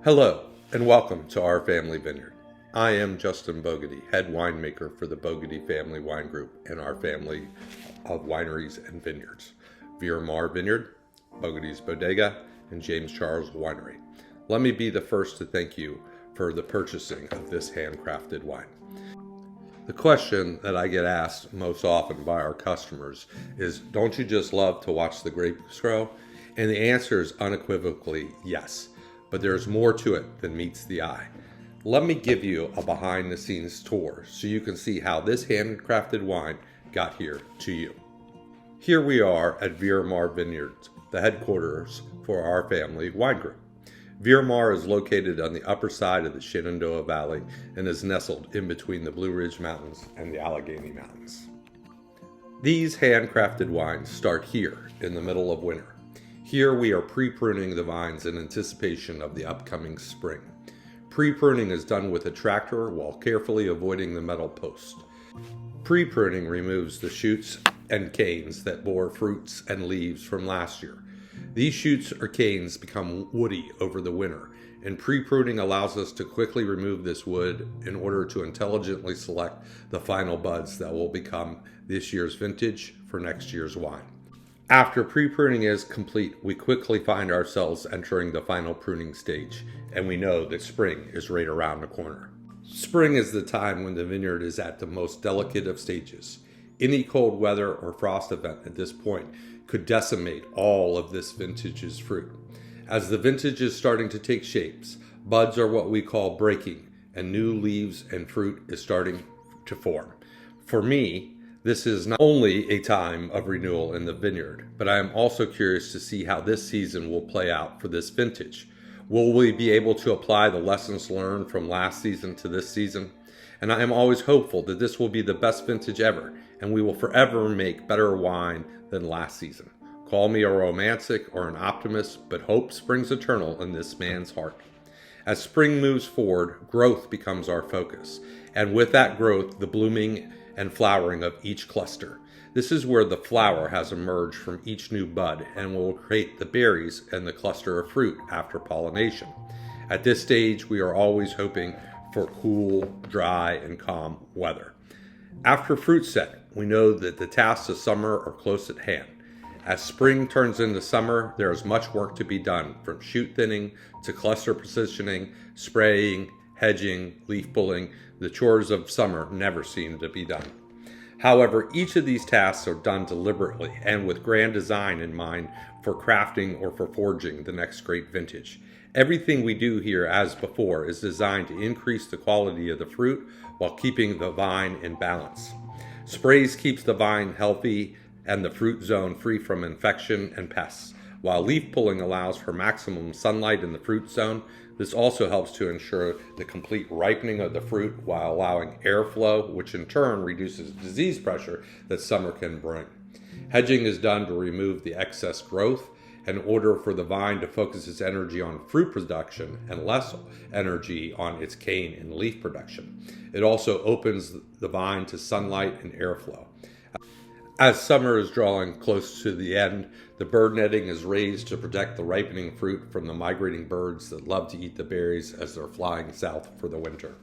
Hello, and welcome to our family vineyard. I am Justin Bogaty, head winemaker for the Bogaty Family Wine Group and our family of wineries and vineyards, Veramar Vineyard, Bogati Bodega, and James Charles Winery. Let me be the first to thank you for the purchasing of this handcrafted wine. The question that I get asked most often by our customers is, don't you just love to watch the grapes grow? And the answer is unequivocally yes. But there's more to it than meets the eye. Let me give you a behind the scenes tour so you can see how this handcrafted wine got here to you. Here we are at Veramar Vineyard, the headquarters for our family wine group. Veramar is located on the upper side of the Shenandoah Valley and is nestled in between the Blue Ridge Mountains and the Allegheny Mountains. These handcrafted wines start here in the middle of winter. Here we are pre-pruning the vines in anticipation of the upcoming spring. Pre-pruning is done with a tractor while carefully avoiding the metal post. Pre-pruning removes the shoots and canes that bore fruits and leaves from last year. These shoots or canes become woody over the winter, and pre-pruning allows us to quickly remove this wood in order to intelligently select the final buds that will become this year's vintage for next year's wine. After pre-pruning is complete, we quickly find ourselves entering the final pruning stage, and we know that spring is right around the corner. Spring is the time when the vineyard is at the most delicate of stages. Any cold weather or frost event at this point could decimate all of this vintage's fruit. As the vintage is starting to take shapes, buds are what we call breaking, and new leaves and fruit is starting to form. For me, this is not only a time of renewal in the vineyard, but I am also curious to see how this season will play out for this vintage. Will we be able to apply the lessons learned from last season to this season? And I am always hopeful that this will be the best vintage ever, and we will forever make better wine than last season. Call me a romantic or an optimist, but hope springs eternal in this man's heart. As spring moves forward, growth becomes our focus, and with that growth, the blooming and flowering of each cluster. This is where the flower has emerged from each new bud and will create the berries and the cluster of fruit after pollination. At this stage, we are always hoping for cool, dry, and calm weather. After fruit set, we know that the tasks of summer are close at hand. As spring turns into summer, there is much work to be done, from shoot thinning to cluster positioning, spraying, hedging, leaf pulling. The chores of summer never seem to be done. However, each of these tasks are done deliberately and with grand design in mind for crafting or for forging the next great vintage. Everything we do here, as before, is designed to increase the quality of the fruit while keeping the vine in balance. Sprays keeps the vine healthy and the fruit zone free from infection and pests, while leaf pulling allows for maximum sunlight in the fruit zone. This also helps to ensure the complete ripening of the fruit while allowing airflow, which in turn reduces disease pressure that summer can bring. Hedging is done to remove the excess growth in order for the vine to focus its energy on fruit production and less energy on its cane and leaf production. It also opens the vine to sunlight and airflow. As summer is drawing close to the end, the bird netting is raised to protect the ripening fruit from the migrating birds that love to eat the berries as they're flying south for the winter.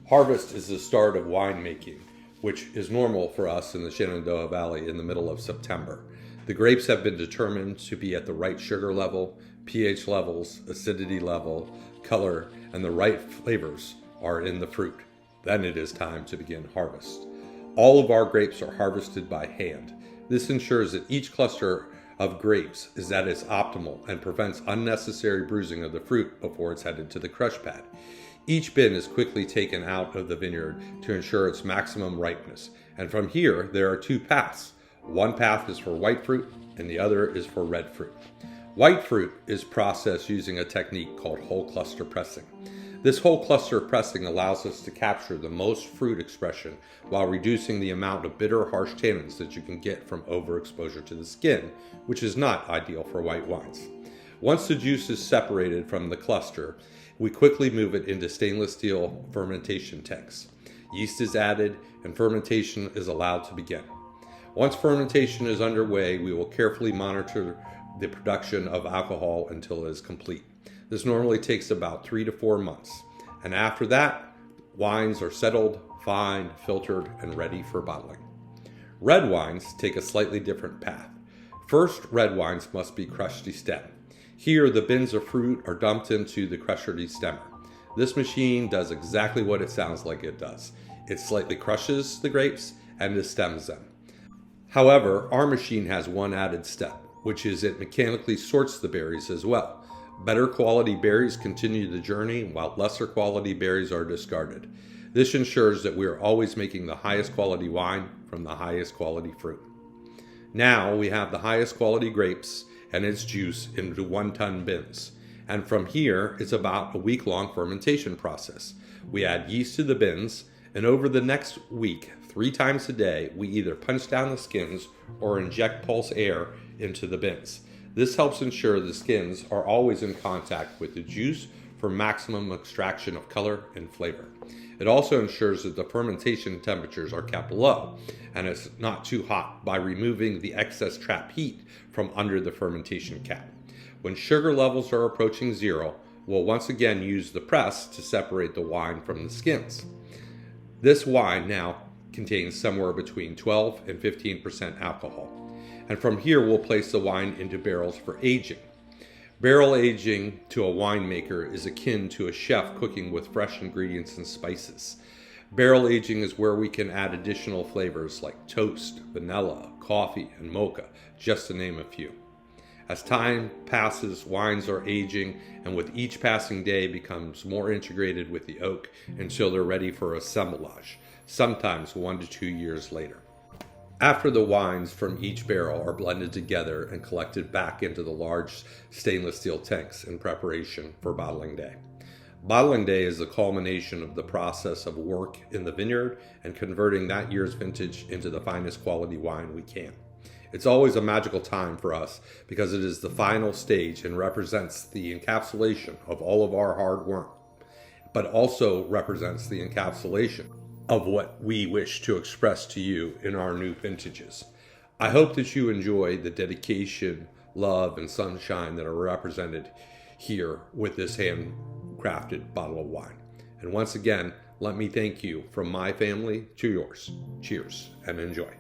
Harvest is the start of winemaking, which is normal for us in the Shenandoah Valley in the middle of September. The grapes have been determined to be at the right sugar level, pH levels, acidity level, color, and the right flavors are in the fruit. Then it is time to begin harvest. All of our grapes are harvested by hand. This ensures that each cluster of grapes is at its optimal and prevents unnecessary bruising of the fruit before it's headed to the crush pad. Each bin is quickly taken out of the vineyard to ensure its maximum ripeness. And from here, there are two paths. One path is for white fruit and the other is for red fruit. White fruit is processed using a technique called whole cluster pressing. This whole cluster pressing allows us to capture the most fruit expression while reducing the amount of bitter, harsh tannins that you can get from overexposure to the skin, which is not ideal for white wines. Once the juice is separated from the cluster, we quickly move it into stainless steel fermentation tanks. Yeast is added and fermentation is allowed to begin. Once fermentation is underway, we will carefully monitor the production of alcohol until it is complete. This normally takes about 3 to 4 months. And after that, wines are settled, fine, filtered, and ready for bottling. Red wines take a slightly different path. First, red wines must be crushed destemmed. Here, the bins of fruit are dumped into the crusher destemmer. This machine does exactly what it sounds like it does. It slightly crushes the grapes and destems them. However, our machine has one added step, which is it mechanically sorts the berries as well. Better quality berries continue the journey, while lesser quality berries are discarded. This ensures that we are always making the highest quality wine from the highest quality fruit. Now we have the highest quality grapes and its juice into 1-ton bins. And from here, it's about a week-long fermentation process. We add yeast to the bins, and over the next week, 3 times a day, we either punch down the skins or inject pulse air into the bins. This helps ensure the skins are always in contact with the juice for maximum extraction of color and flavor. It also ensures that the fermentation temperatures are kept low and it's not too hot by removing the excess trapped heat from under the fermentation cap. When sugar levels are approaching 0, we'll once again use the press to separate the wine from the skins. This wine now contains somewhere between 12 and 15% alcohol. And from here, we'll place the wine into barrels for aging. Barrel aging to a winemaker is akin to a chef cooking with fresh ingredients and spices. Barrel aging is where we can add additional flavors like toast, vanilla, coffee, and mocha, just to name a few. As time passes, wines are aging, and with each passing day becomes more integrated with the oak until they're ready for assemblage, sometimes 1 to 2 years later. After the wines from each barrel are blended together and collected back into the large stainless steel tanks in preparation for bottling day. Bottling day is the culmination of the process of work in the vineyard and converting that year's vintage into the finest quality wine we can. It's always a magical time for us because it is the final stage and represents the encapsulation of all of our hard work, but also represents the encapsulation of what we wish to express to you in our new vintages. I hope that you enjoy the dedication, love, and sunshine that are represented here with this handcrafted bottle of wine. And once again, let me thank you from my family to yours. Cheers and enjoy.